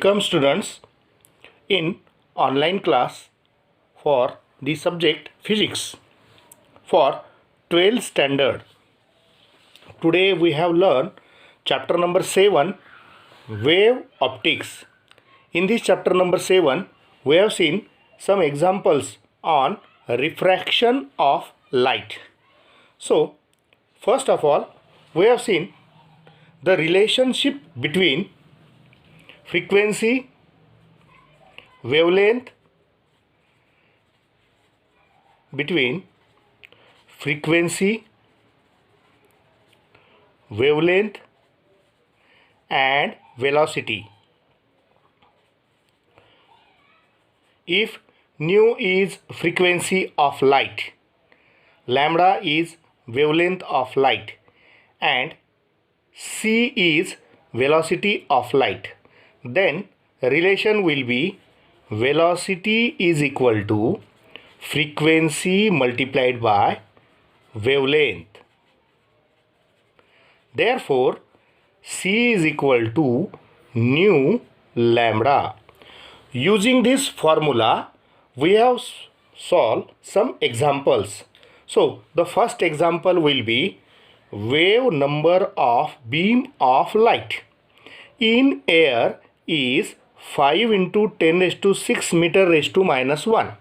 Welcome students in online class for the subject physics for 12th standard. Today we have learned chapter number 7, wave optics. In this chapter number 7 we have seen some examples on refraction of light. So first of all we have seen the relationship between frequency, wavelength, between frequency, wavelength and velocity. If nu is frequency of light, lambda is wavelength of light and c is velocity of light, then relation will be velocity is equal to frequency multiplied by wavelength. Therefore, c is equal to nu lambda. Using this formula, we have solved some examples. So, the first example will be wave number of beam of light in air is 5 into 10 raised to 6 meter raised to minus 1.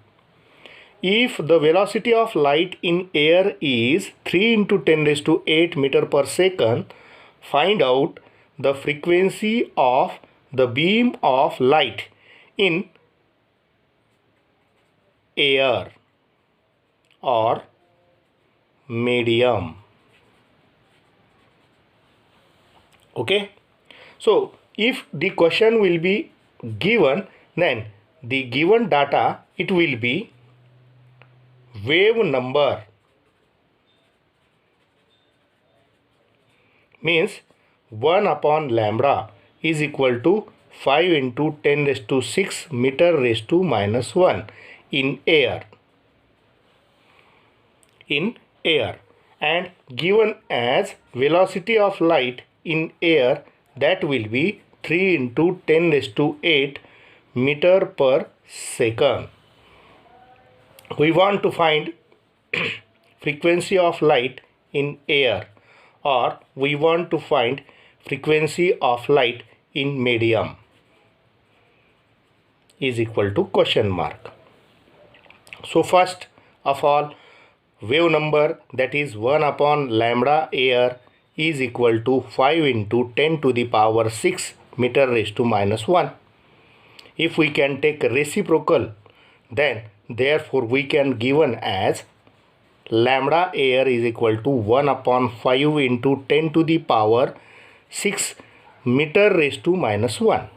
If the velocity of light in air is 3 into 10 raised to 8 meter per second, find out the frequency of the beam of light in air or medium. Okay. So, if the question will be given, then the given data, it will be wave number, means 1 upon lambda is equal to 5 into 10 raised to 6 meter raised to minus 1 in air. And given as velocity of light in air, that will be 3 into 10 raised to 8 meter per second. We want to find frequency of light in air, or we want to find frequency of light in medium, is equal to question mark. So first of all, wave number, that is 1 upon lambda air, is equal to 5 into 10 to the power 6 meter raised to minus 1. If we can take reciprocal, then therefore we can given as lambda air is equal to 1 upon 5 into 10 to the power 6 meter raised to minus 1.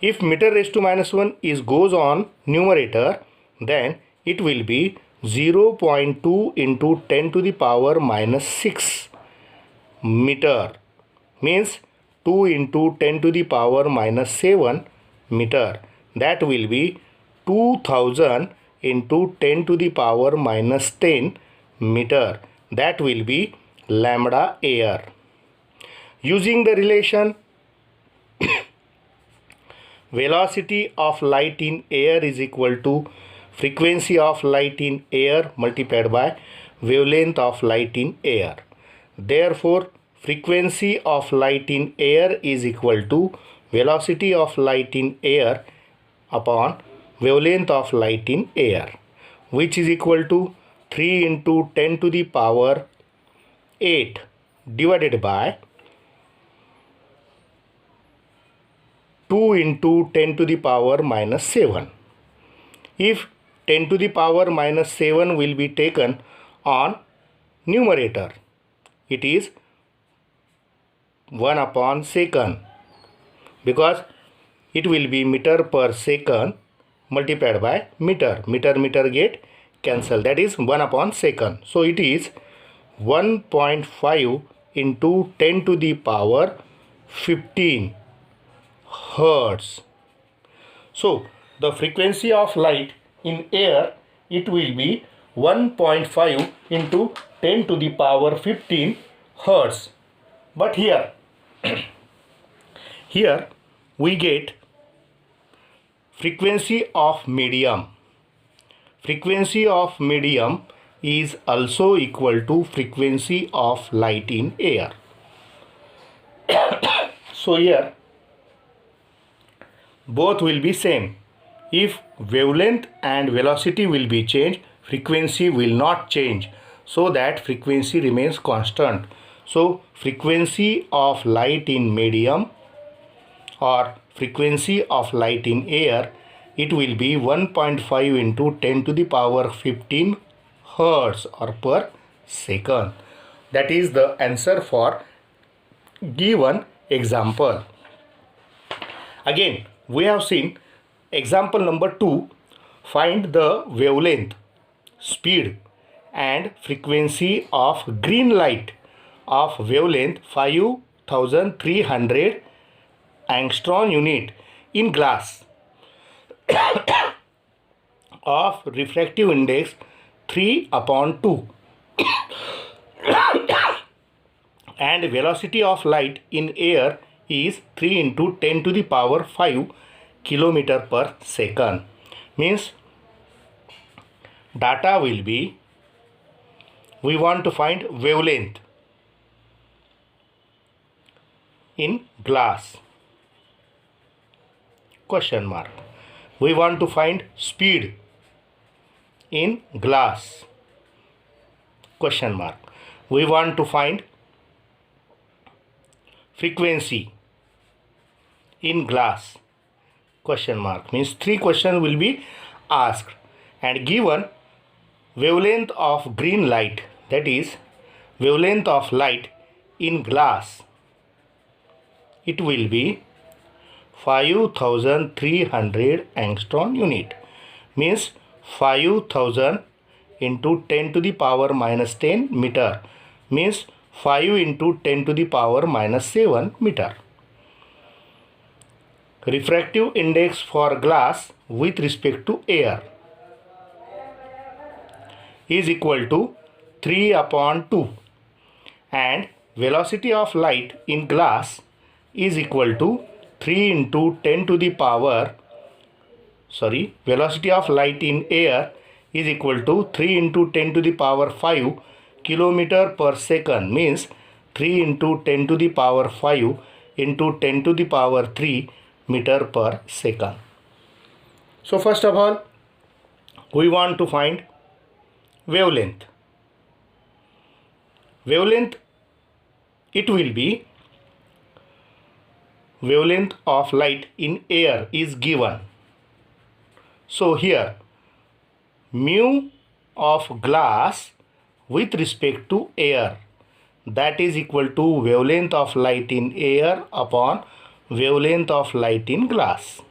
If meter raised to minus 1 goes on numerator, then it will be 0.2 into 10 to the power minus 6 meter, means 2 into 10 to the power minus 7 meter. That will be 2000 into 10 to the power minus 10 meter. That will be lambda air. Using the relation velocity of light in air is equal to frequency of light in air multiplied by wavelength of light in air. Therefore, frequency of light in air is equal to velocity of light in air upon wavelength of light in air, which is equal to 3 into 10 to the power 8 divided by 2 into 10 to the power minus 7. If 10 to the power minus 7 will be taken on numerator, it is 1 upon second, because it will be meter per second multiplied by meter. Meter get cancel. That is 1 upon second. So it is 1.5 into 10 to the power 15 hertz. So the frequency of light in air, it will be 1.5 into 10 to the power 15 hertz. But here we get frequency of medium. Frequency of medium is also equal to frequency of light in air. So here both will be same. If wavelength and velocity will be changed, frequency will not change, so that frequency remains constant. So frequency of light in medium or frequency of light in air, it will be 1.5 into 10 to the power 15 hertz or per second. That is the answer for given example. Again, we have seen example number 2. Find the wavelength, speed and frequency of green light of wavelength 5300 angstrom unit in glass of refractive index 3/2 and velocity of light in air is 3 into 10 to the power 5 kilometer per second. Means data will be, we want to find wavelength in glass, question mark. We want to find speed in glass, question mark. We want to find frequency in glass, question mark. Means 3 questions will be asked, and given wavelength of green light, that is wavelength of light in glass, it will be 5300 angstrom unit. Means 5000 into 10 to the power minus 10 meter, means 5 into 10 to the power minus 7 meter. Refractive index for glass with respect to air is equal to 3/2 and velocity of light in glass is equal to 3 into 10 to the power, velocity of light in air is equal to 3 into 10 to the power 5 kilometer per second, means 3 into 10 to the power 5 into 10 to the power 3 meter per second. So first of all, we want to find wavelength. Wavelength, it will be wavelength of light in air is given. So here mu of glass with respect to air, that is equal to wavelength of light in air upon wavelength of light in glass.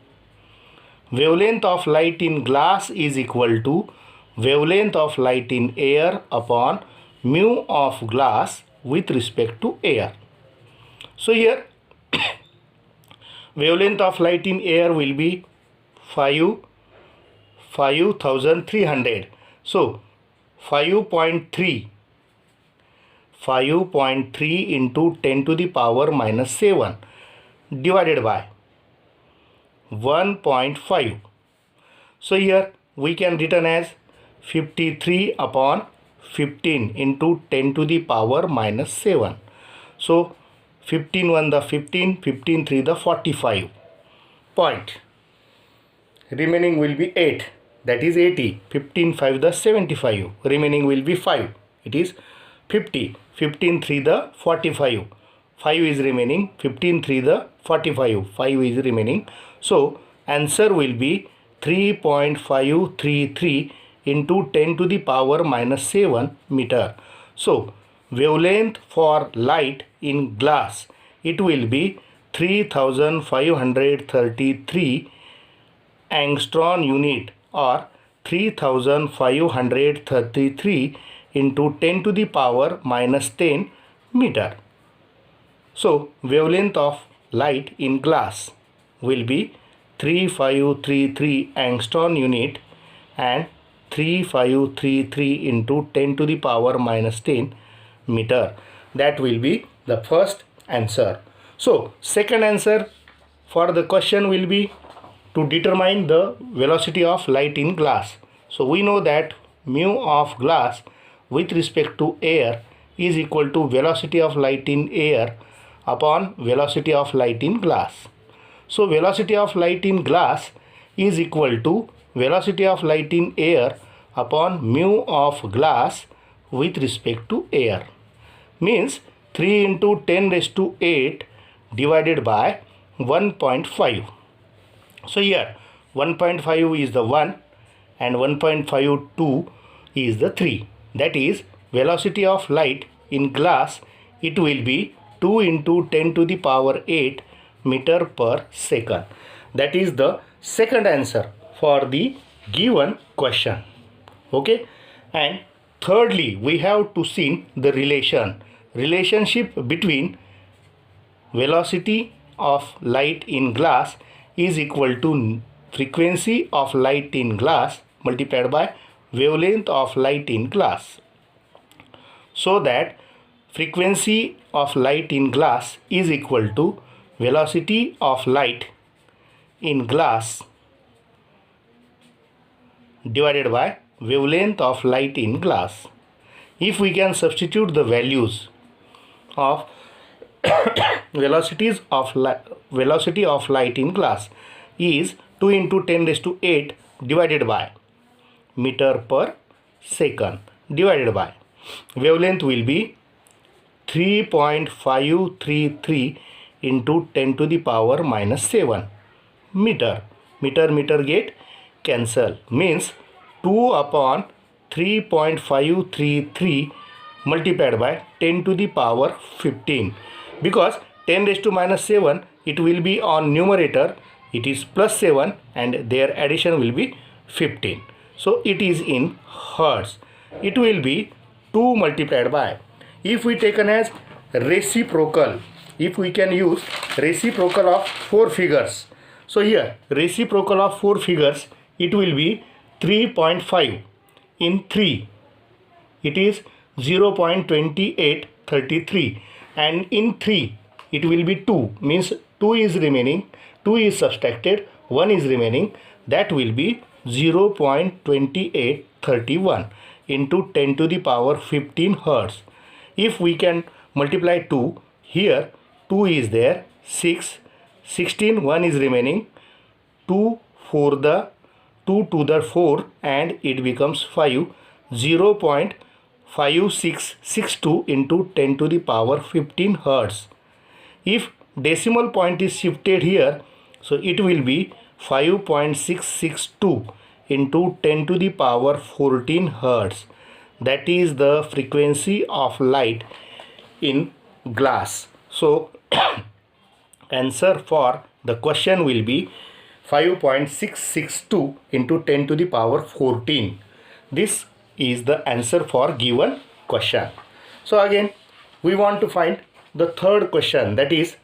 Wavelength of light in glass is equal to wavelength of light in air upon mu of glass with respect to air. So here wavelength of light in air will be 5300. So 5.3 into 10 to the power minus 7 divided by 1.5. So here we can written as 53/15 into 10 to the power minus 7. So 15 1 the 15, 15 3 the 45 point. Remaining will be 8, that is 80. 15 5 the 75. Remaining will be 5. It is 50. 15 3 the 45. 5 is remaining. 15 3 the 45. 5 is remaining. So answer will be 3.533 into 10 to the power minus 7 meter. So wavelength for light in glass, it will be 3533 angstrom unit or 3533 into 10 to the power minus 10 meter. So wavelength of light in glass will be 3533 angstrom unit and 3533 into 10 to the power minus 10 meter. That will be the first answer. So second answer for the question will be to determine the velocity of light in glass. So we know that mu of glass with respect to air is equal to velocity of light in air upon velocity of light in glass. So velocity of light in glass is equal to velocity of light in air upon mu of glass with respect to air. Means 3 into 10 raised to 8 divided by 1.5. So here 1.5 is the 1 and 1.52 is the 3. That is velocity of light in glass, it will be 2 into 10 to the power 8 meter per second. That is the second answer for the given question. Okay, and thirdly we have to see the relationship between velocity of light in glass is equal to frequency of light in glass multiplied by wavelength of light in glass. So that frequency of light in glass is equal to velocity of light in glass divided by wavelength of light in glass. If we can substitute the values of velocity of light in glass is 2 into 10 raised to 8 divided by meter per second divided by wavelength will be 3.533 into 10 to the power minus 7 meter. Meter get cancel, means 2 upon 3.533 multiplied by 10 to the power 15, because 10 raised to minus 7 it will be on numerator, it is plus 7 and their addition will be 15. So it is in hertz. It will be 2 multiplied by, if we taken as reciprocal, if we can use reciprocal of 4 figures. So here reciprocal of 4 figures, it will be 3.5 in 3, it is 0.2833, and in 3 it will be 2, means 2 is remaining, 2 is subtracted, 1 is remaining, that will be 0.2831 into 10 to the power 15 hertz. If we can multiply 2, here 2 is there, 6, 16, 1 is remaining, 2 for the 2 to the 4 and it becomes 5, 0.5662 into 10 to the power 15 hertz. If decimal point is shifted here, so it will be 5.662 into 10 to the power 14 hertz. That is the frequency of light in glass. So answer for the question will be 5.662 into 10 to the power 14. This is the answer for given question. So again we want to find the third question, that is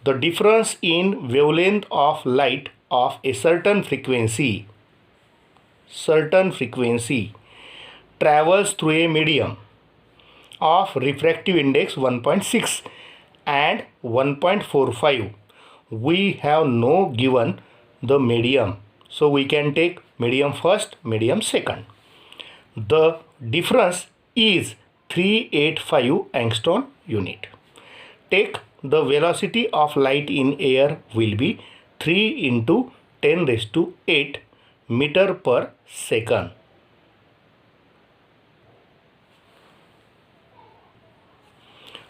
the difference in wavelength of light of a certain frequency travels through a medium of refractive index 1.6 and 1.45. We have no given the medium, so we can take medium first, medium second. The difference is 385 angstrom unit. Take the velocity of light in air will be 3 into 10 raised to 8 meter per second.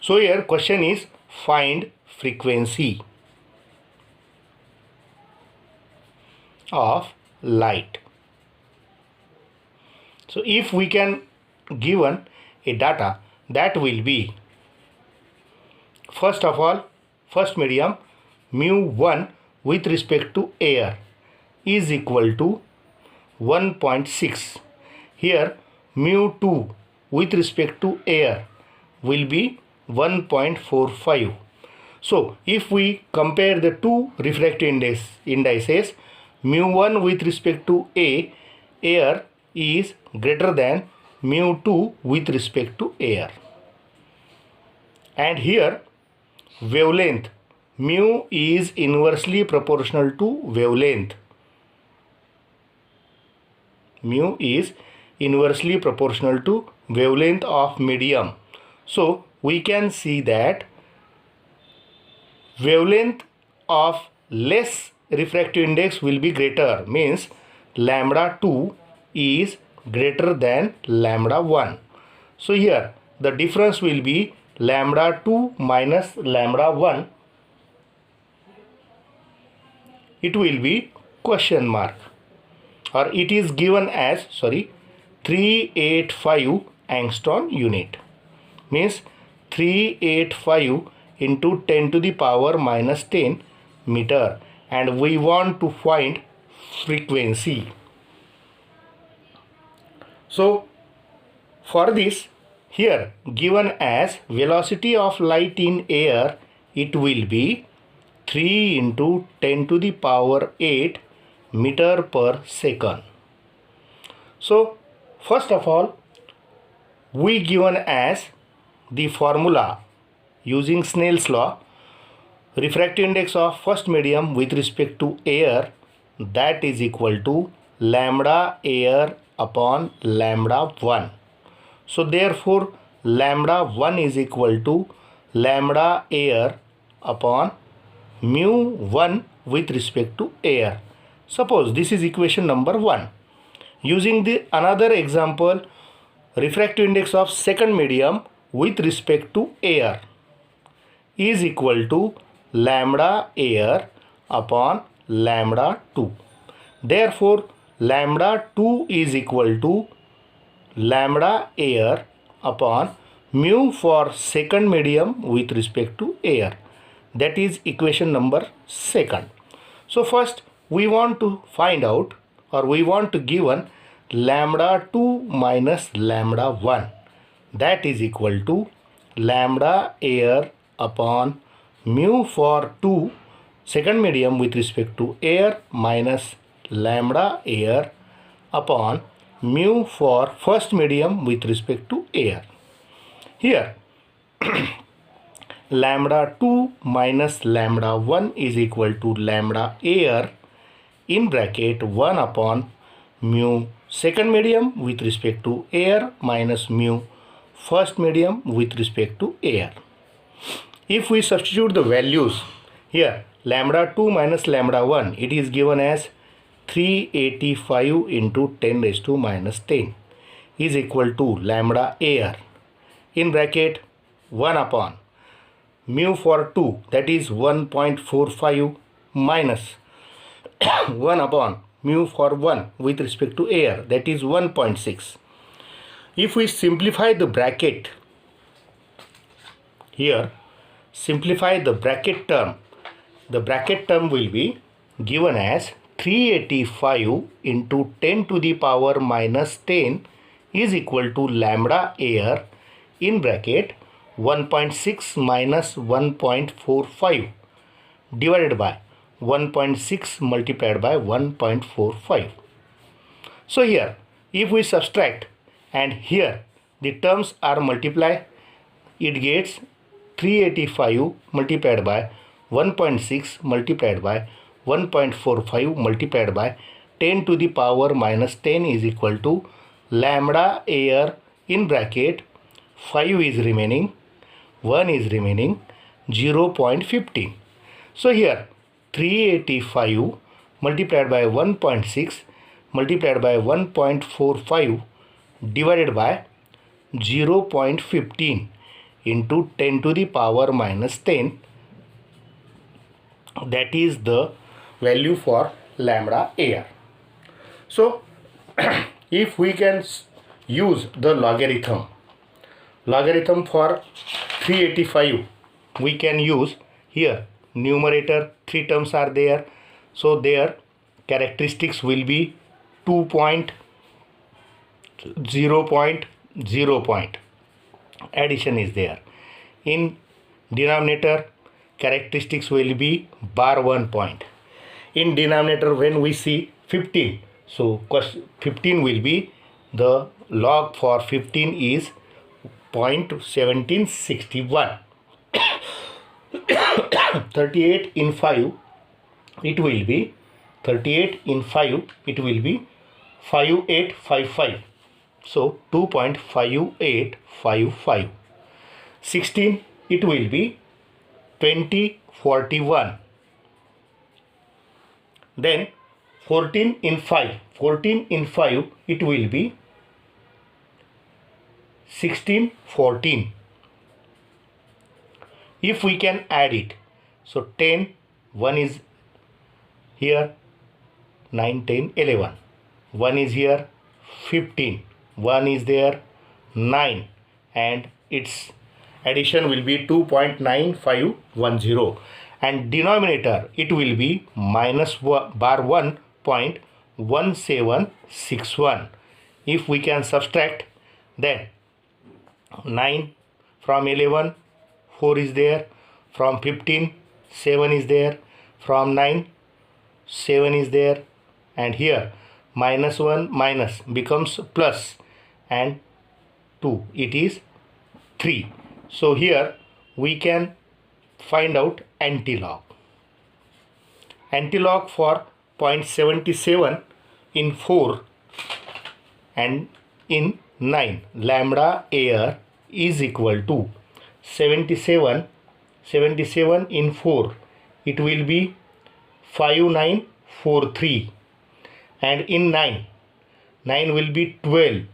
So here question is find frequency of light. So if we can given a data, that will be first of all, first medium mu1 with respect to air is equal to 1.6. Here mu2 with respect to air will be 1.45. So if we compare the two refractive indices, mu1 with respect to air is greater than mu2 with respect to air, and here wavelength mu is inversely proportional to wavelength. Mu is inversely proportional to wavelength of medium. So we can see that wavelength of less refractive index will be greater, means lambda 2 is greater than lambda 1. So here the difference will be lambda 2 minus lambda 1. It will be question mark, or it is given as 385 angstrom unit, means 385 into 10 to the power minus 10 meter, and we want to find frequency. So for this, here given as velocity of light in air, it will be 3 into 10 to the power 8 meter per second. So first of all, we given as the formula using Snell's law, refractive index of first medium with respect to air, that is equal to lambda air upon lambda 1. So therefore lambda 1 is equal to lambda air upon mu 1 with respect to air. Suppose this is equation number 1. Using the another example, refractive index of second medium with respect to air is equal to lambda air upon lambda 2. Therefore lambda 2 is equal to lambda air upon mu for second medium with respect to air. That is equation number 2. So first we want to find out, or we want to given lambda 2 minus lambda 1, that is equal to lambda air upon mu for 2 second medium with respect to air minus lambda air upon mu for first medium with respect to air. Here lambda 2 minus lambda 1 is equal to lambda air in bracket 1 upon mu second medium with respect to air minus mu first medium with respect to air. If we substitute the values here, lambda 2 minus lambda 1, it is given as 385 into 10 raised to minus 10 is equal to lambda air in bracket 1 upon mu for 2, that is 1.45 minus 1 upon mu for 1 with respect to air, that is 1.6. If we simplify the bracket here, simplify the bracket term will be given as 385 into 10 to the power minus 10 is equal to lambda air in bracket 1.6 minus 1.45 divided by 1.6 multiplied by 1.45. So here if we subtract and here the terms are multiplied, it gets 385 multiplied by 1.6 multiplied by 1.45 multiplied by 10 to the power minus 10 is equal to lambda air in bracket 5 is remaining, 1 is remaining, 0.15. So here 385 multiplied by 1.6 multiplied by 1.45 divided by 0.15 into 10 to the power minus 10, that is the value for lambda air. So if we can use the logarithm for 385, we can use here numerator 3 terms are there, so their characteristics will be 2.0 addition is there. In denominator characteristics will be bar 1 point. In denominator when we see 15, so 15 will be the log for 15 is 0.1761 38 in 5 it will be 38 in 5 it will be 5855. So 2.5855. 16 it will be 2041. Then 14 in 5 it will be 1614. If we can add it, so 10, 1 is here, 9, 10, 11. 1 is here, 15. 1 is there, 9. And its addition will be 2.9510. And denominator, it will be minus bar 1.1761. If we can subtract, then 9 from 11, 4 is there, from 15, 7 is there, from 9, 7 is there, and here minus 1 minus becomes plus, and 2, it is 3. So here we can find out antilog. Antilog for 0.77 in 4 and in 9, lambda air is equal to 77 in 4, it will be 5943, and in 9 will be 12.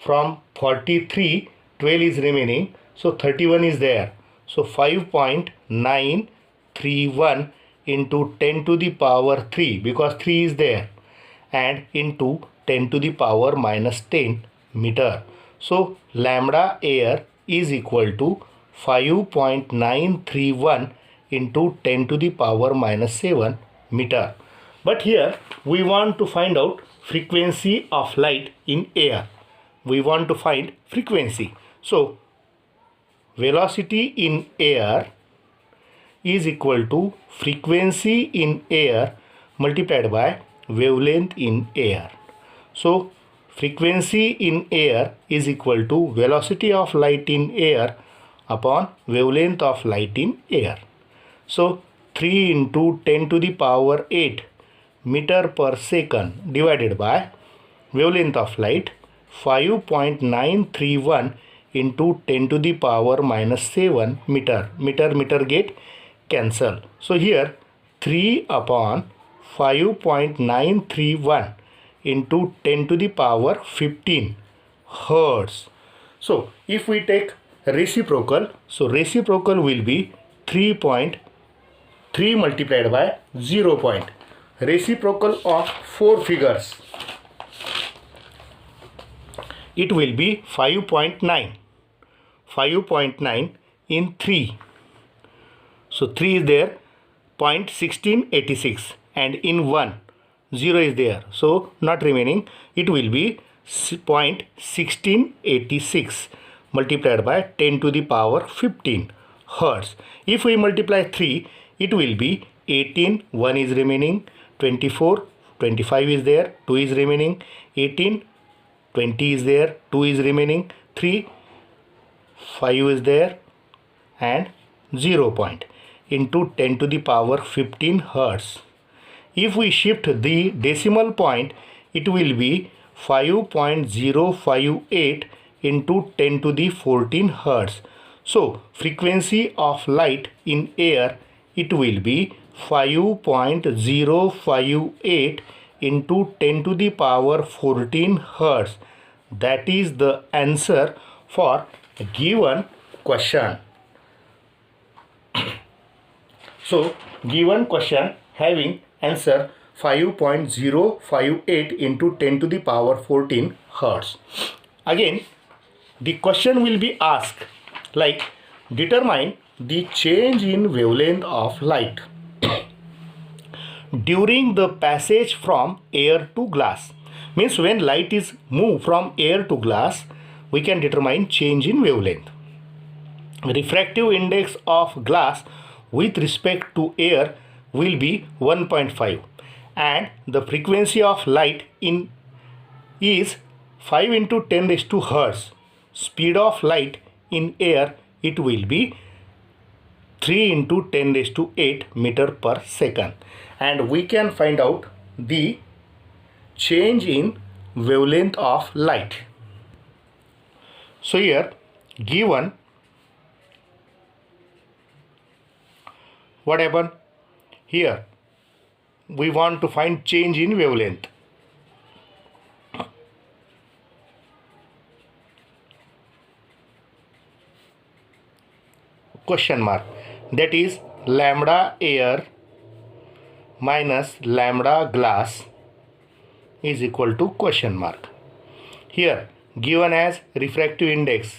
From 43, 12 is remaining, so 31 is there. So 5.931 into 10 to the power 3, because 3 is there, and into 10 to the power minus 10 meter. So lambda air is equal to 5.931 into 10 to the power minus 7 meter. But here we want to find out frequency of light in air. We want to find frequency. So velocity in air is equal to frequency in air multiplied by wavelength in air. So frequency in air is equal to velocity of light in air upon wavelength of light in air. So 3 into 10 to the power 8 meter per second divided by wavelength of light 5.931 into 10 to the power minus 7 meter. Meter get cancel. So here 3 upon 5.931 into 10 to the power 15 hertz. So if we take reciprocal, so reciprocal will be 3.3 multiplied by 0. Reciprocal of 4 figures, it will be 5.9. 5.9 in 3. So 3 is there, 0.1686, and in 1, 0 is there, so not remaining. It will be 0.1686 multiplied by 10 to the power 15 hertz. If we multiply 3, it will be 18, 1 is remaining, 24, 25 is there, 2 is remaining, 18, 20 is there, 2 is remaining, 3, 5 is there, and 0 point into 10 to the power 15 hertz. If we shift the decimal point, it will be 5.058 into 10 to the 14 hertz. So frequency of light in air, it will be 5.058 into 10 to the power 14 hertz. That is the answer for given question. So given question having answer 5.058 into 10 to the power 14 hertz. Again, the question will be asked like, determine the change in wavelength of light during the passage from air to glass. Means when light is moved from air to glass, we can determine change in wavelength. Refractive index of glass with respect to air will be 1.5, and the frequency of light in is 5 into 10 raised to hertz. Speed of light in air, it will be 3 into 10 raised to 8 meter per second, and we can find out the change in wavelength of light. So here given, what happened here, we want to find change in wavelength. Question mark, that is lambda air minus lambda glass is equal to question mark. Here given as refractive index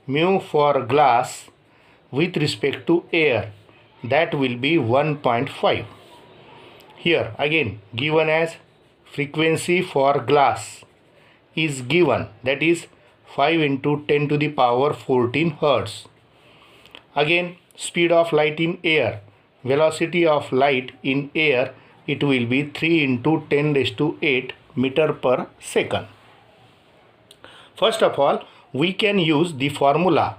mu for glass with respect to air, that will be 1.5. Here again given as frequency for glass is given, that is 5 into 10 to the power 14 hertz. Again speed of light in air, velocity of light in air, it will be 3 into 10 raised to 8 meter per second. First of all, we can use the formula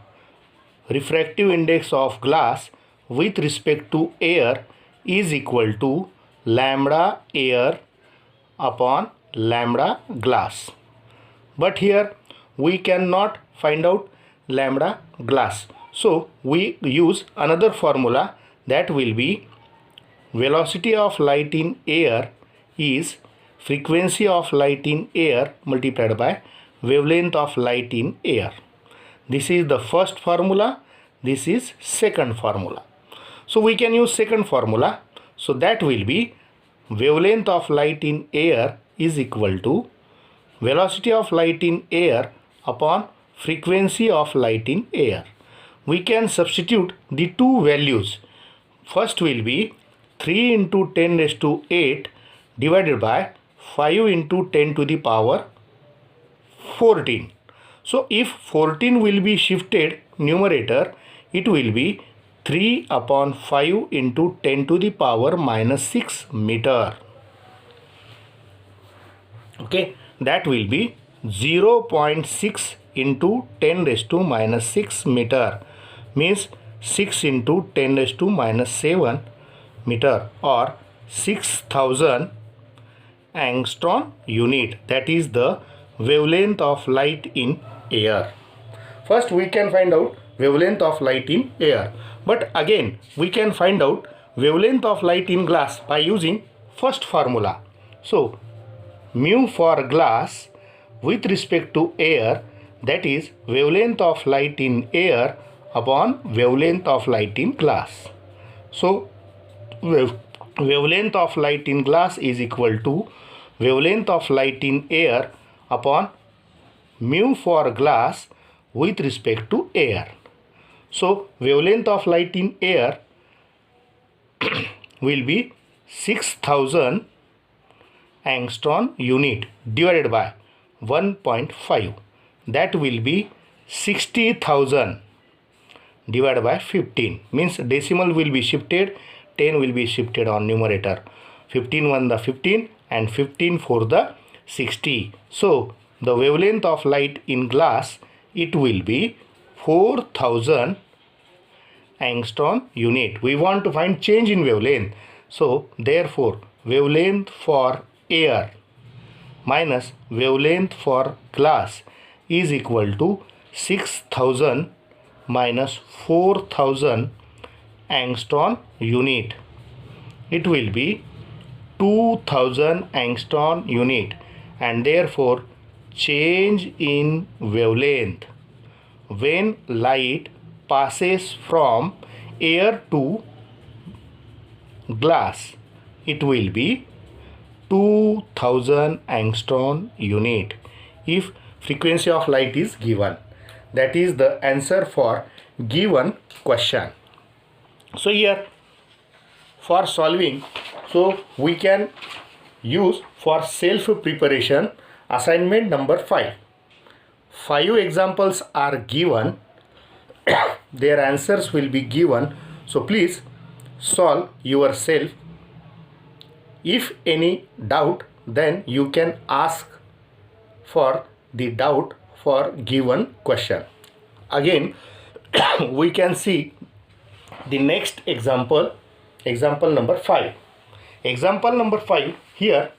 refractive index of glass with respect to air is equal to lambda air upon lambda glass. But here we cannot find out lambda glass. So we use another formula, that will be velocity of light in air is frequency of light in air multiplied by wavelength of light in air. This is the first formula, this is second formula. So we can use second formula. So that will be wavelength of light in air is equal to velocity of light in air upon frequency of light in air. We can substitute the two values. First will be 3 into 10 raised to 8 divided by 5 into 10 to the power 14. So if 14 will be shifted numerator, it will be 3 upon 5 into 10 to the power minus 6 meter. Okay, that will be 0.6 into 10 raised to minus 6 meter, means 6 into 10 raised to minus 7 meter, or 6000 angstrom unit. That is the wavelength of light in air. First we can find out wavelength of light in air, but again we can find out wavelength of light in glass by using first formula. So mu for glass with respect to air, that is wavelength of light in air upon wavelength of light in glass. So wavelength of light in glass is equal to wavelength of light in air upon mu for glass with respect to air. So wavelength of light in air will be 6000 angstrom unit divided by 1.5, that will be 60,000 divided by 15, means decimal will be shifted, 10 will be shifted on numerator, 15 1 the 15 and 15 for the 60. So the wavelength of light in glass, it will be 4000 angstrom unit. We want to find change in wavelength. So therefore wavelength for air minus wavelength for glass is equal to 6000 minus 4000 angstrom unit. It will be 2000 angstrom unit, and therefore change in wavelength when light passes from air to glass, it will be 2000 angstrom unit if frequency of light is given. That is the answer for given question. So here for solving, so we can use for self preparation assignment number 5. 5 examples are given. Their answers will be given. So please solve yourself. If any doubt, then you can ask for the doubt for given question. Again we can see The next example, example number 5. Example number 5, here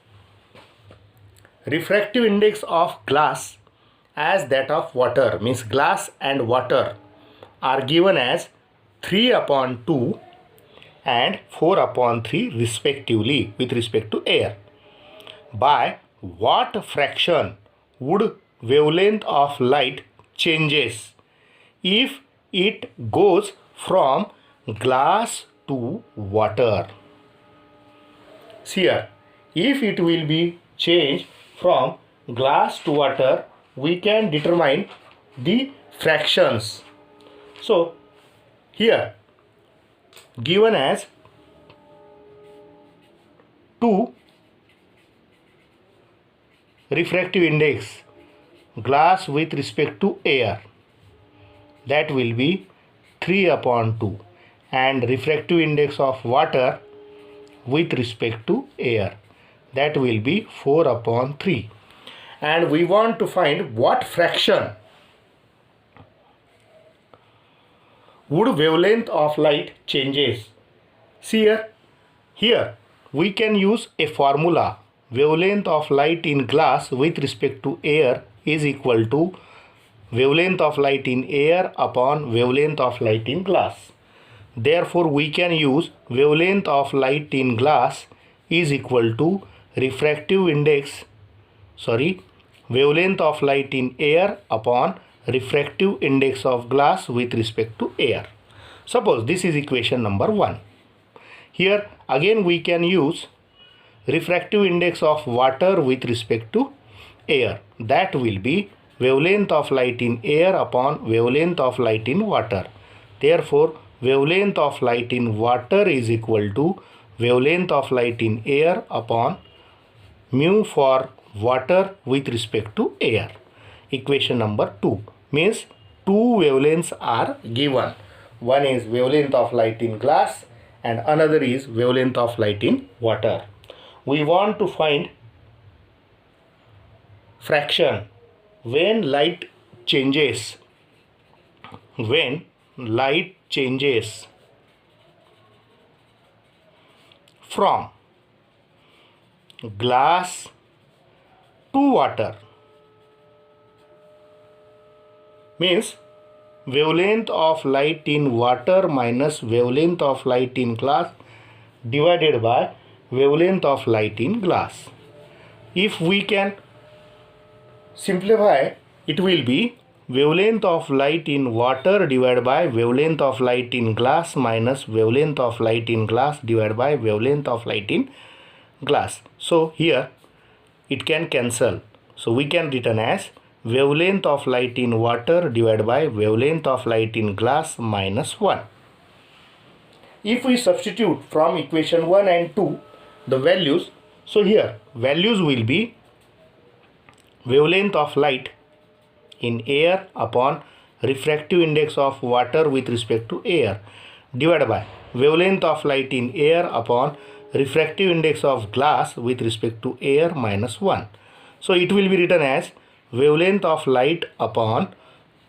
refractive index of glass as that of water, means glass and water are given as 3 upon 2 and 4 upon 3 respectively with respect to air. By what fraction would wavelength of light changes if it goes from glass to water? See here, if it will be changed from glass to water, we can determine the fractions. So here given as 2 refractive index glass with respect to air, that will be 3 upon 2, and refractive index of water with respect to air, that will be 4 upon 3. And we want to find what fraction would wavelength of light changes. See here we can use a formula. Wavelength of light in glass with respect to air is equal to wavelength of light in air upon wavelength of light in glass. Therefore we can use wavelength of light in glass is equal to wavelength of light in air upon refractive index of glass with respect to air. Suppose this is equation number 1. Here again we can use refractive index of water with respect to air, that will be wavelength of light in air upon wavelength of light in water. Therefore wavelength of light in water is equal to wavelength of light in air upon mu for water with respect to air. Equation number 2 means 2 wavelengths are given. One is wavelength of light in glass and another is wavelength of light in water. We want to find fraction when light changes from glass to water, means wavelength of light in water minus wavelength of light in glass divided by wavelength of light in glass. If we can simplify, it will be wavelength of light in water divided by wavelength of light in glass minus wavelength of light in glass divided by wavelength of light in glass. So here it can cancel. So we can written as wavelength of light in water divided by wavelength of light in glass minus 1. If we substitute from equation 1 and 2 the values, so here values will be wavelength of light in air upon refractive index of water with respect to air divided by wavelength of light in air upon refractive index of glass with respect to air minus 1. So it will be written as wavelength of light upon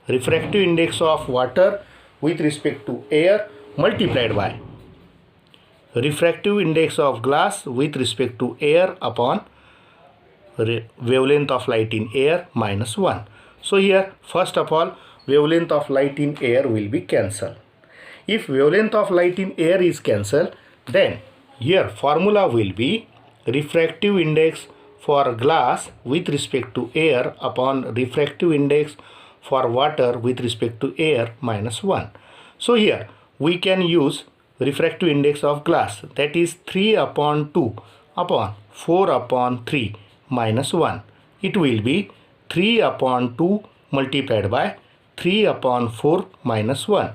refractive index of water with respect to air multiplied by refractive index of glass with respect to air upon wavelength of light in air minus 1. So here first of all wavelength of light in air will be cancelled. If wavelength of light in air is cancelled, then here formula will be refractive index for glass with respect to air upon refractive index for water with respect to air minus 1. So here we can use refractive index of glass, that is 3 upon 2 upon 4 upon 3 minus 1. It will be 3 upon 2 multiplied by 3 upon 4 minus 1,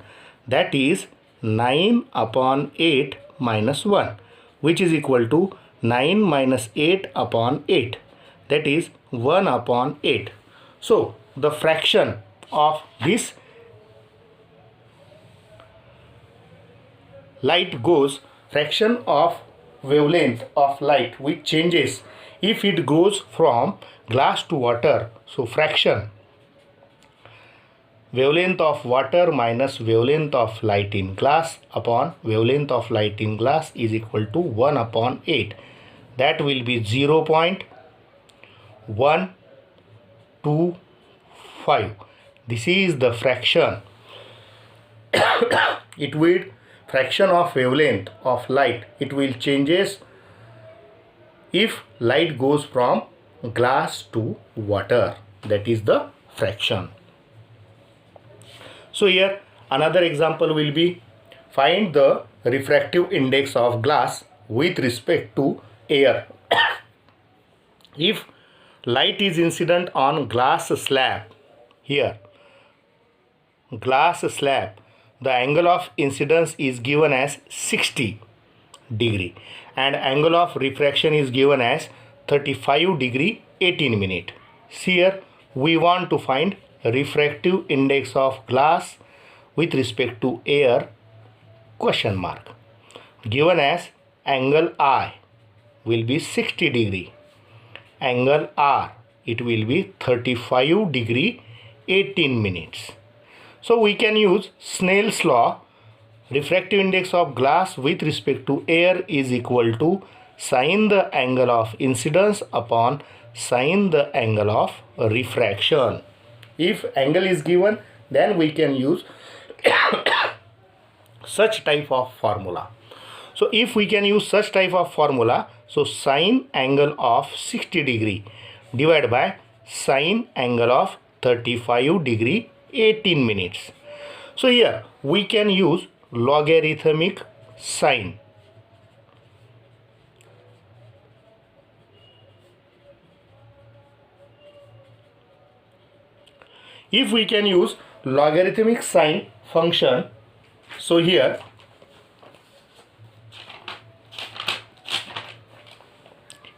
that is 9 upon 8 minus 1, which is equal to 9 minus 8 upon 8, that is 1 upon 8. So the fraction of this light goes, fraction of wavelength of light which changes if it goes from glass to water. So fraction wavelength of water minus wavelength of light in glass upon wavelength of light in glass is equal to 1 upon 8. That will be 0.125. This is the fraction. It will fraction of wavelength of light. It will changes if light goes from glass to water. That is the fraction. So here another example will be, find the refractive index of glass with respect to air. If light is incident on glass slab, here glass slab, the angle of incidence is given as 60 degree and angle of refraction is given as 35 degree 18 minute. Here we want to find refractive index of glass with respect to air, question mark, given as angle I will be 60 degree, angle R it will be 35 degree 18 minutes. So we can use Snell's law. Refractive index of glass with respect to air is equal to sine the angle of incidence upon sine the angle of refraction. If angle is given, then we can use such type of formula. So if we can use such type of formula, so sine angle of 60 degree divided by sine angle of 35 degree 18 minutes. So here we can use logarithmic sine. If we can use logarithmic sine function, so here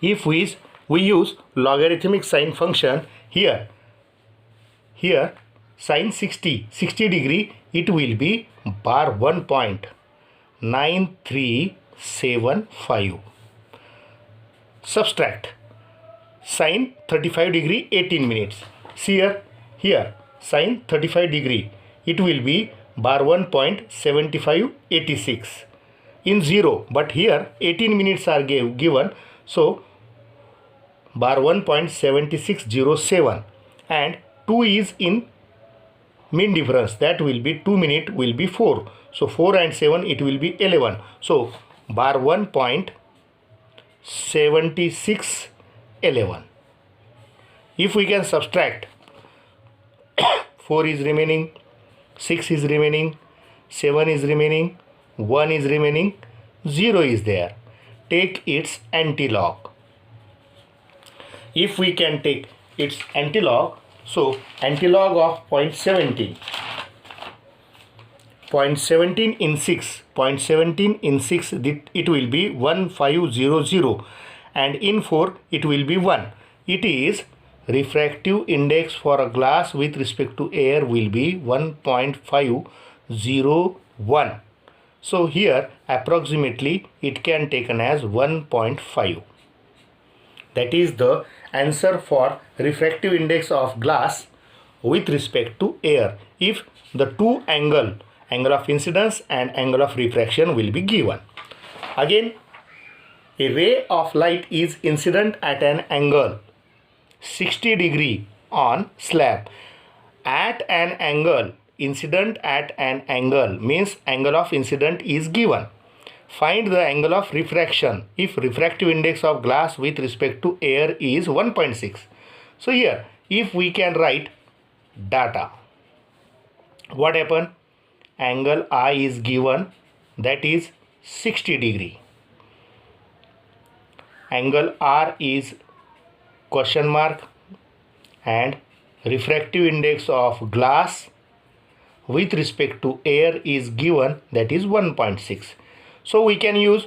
if we use logarithmic sine function, here sine 60 degree, it will be bar 1.9375. Subtract sine 35 degree 18 minutes. See here sine 35 degree, it will be bar 1.7586 in 0, but here 18 minutes are given, so bar 1.7607 and 2 is in mean difference, that will be 2 minute will be 4, so 4 and 7 it will be 11, so bar 1.7611. If we can subtract, 4 is remaining, 6 is remaining, 7 is remaining, 1 is remaining, 0 is there. Take its antilog. If we can take its antilog, so antilog of 0.17 in 6, 0.17 in 6, it will be 1500 and in 4 it will be 1. It is refractive index for a glass with respect to air will be 1.501. So here approximately it can taken as 1.5. That is the answer for refractive index of glass with respect to air if the two angle of incidence and angle of refraction will be given. Again, a ray of light is incident at an angle 60 degree on slab. At an angle, incident at an angle means angle of incident is given. Find the angle of refraction if refractive index of glass with respect to air is 1.6. So here, if we can write data, what happen? Angle I is given, that is 60 degree. Angle R is question mark and refractive index of glass with respect to air is given, that is 1.6. So we can use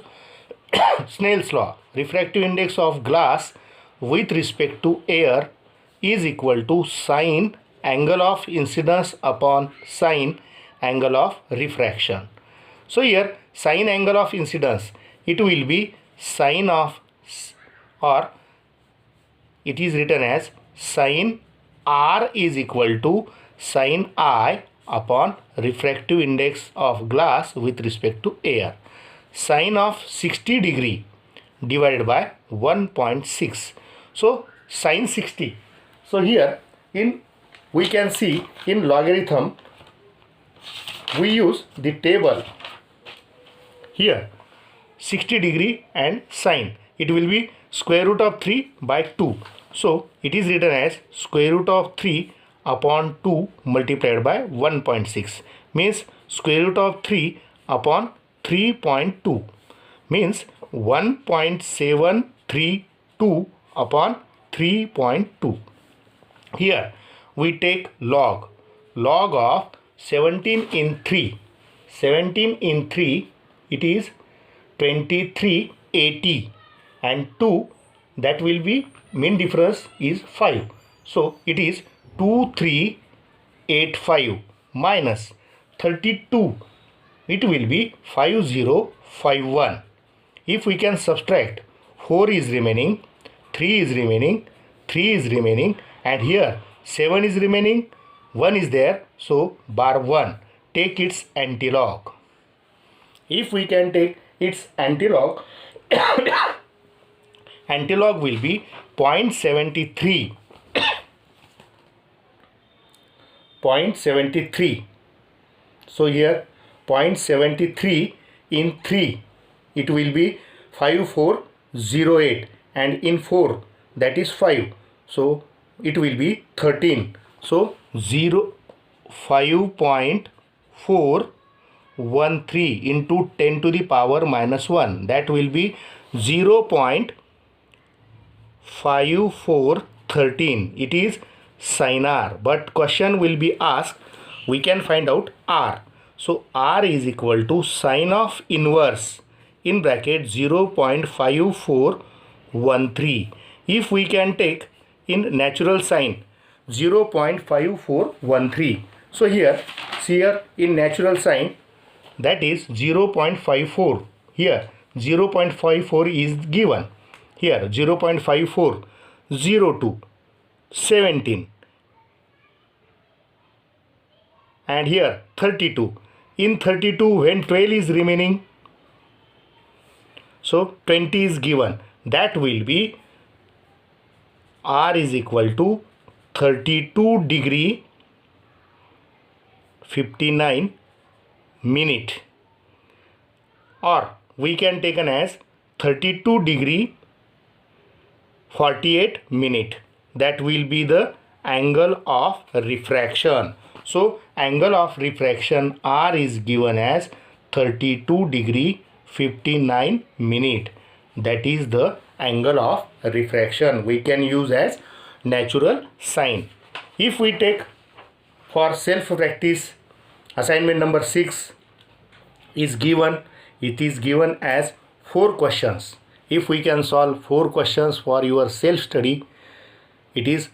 Snell's law. Refractive index of glass with respect to air is equal to sine angle of incidence upon sine angle of refraction. So here sine angle of incidence, it will be sine of, or it is written as sine R is equal to sin I upon refractive index of glass with respect to air. Sine of 60 degree divided by 1.6. So sine 60. So here we can see in logarithm we use the table here 60 degree and sine. It will be square root of 3 by 2. So it is written as square root of 3 upon 2 multiplied by 1.6 means square root of 3 upon 3.2 means 1.732 upon 3.2. Here we take log of 17 in 3. 17 in 3 it is 2380 and 2 that will be mean difference is 5. So it is 2385 minus 32 it will be 5051. If we can subtract 4 is remaining, 3 is remaining, 3 is remaining and here 7 is remaining, 1 is there, so bar 1 take its antilog. If we can take its antilog antilog will be 0.73 0.73. So here 0.73 in 3 it will be 5408 and in 4 that is 5, so it will be 13. So 5.413 into 10 to the power minus 1 that will be 0.5413. It is sin r, but question will be asked, we can find out r. So r is equal to sine of inverse in bracket 0.5413. If we can take in natural sine 0.5413. So here in natural sine that is 0.54. Here 0.54 is given. Here 0.54, 02, 17 and here 32. In 32 when 12 is remaining, so 20 is given. That will be r is equal to 32 degree 59 minute, or we can take an as 32 degree 48 minute. That will be the angle of refraction. So angle of refraction r is given as 32 degree 59 minute. That is the angle of refraction. We can use as natural sine. If we take for self practice assignment number 6 is given, it is given as 4 questions. If we can solve 4 questions for your self study, it is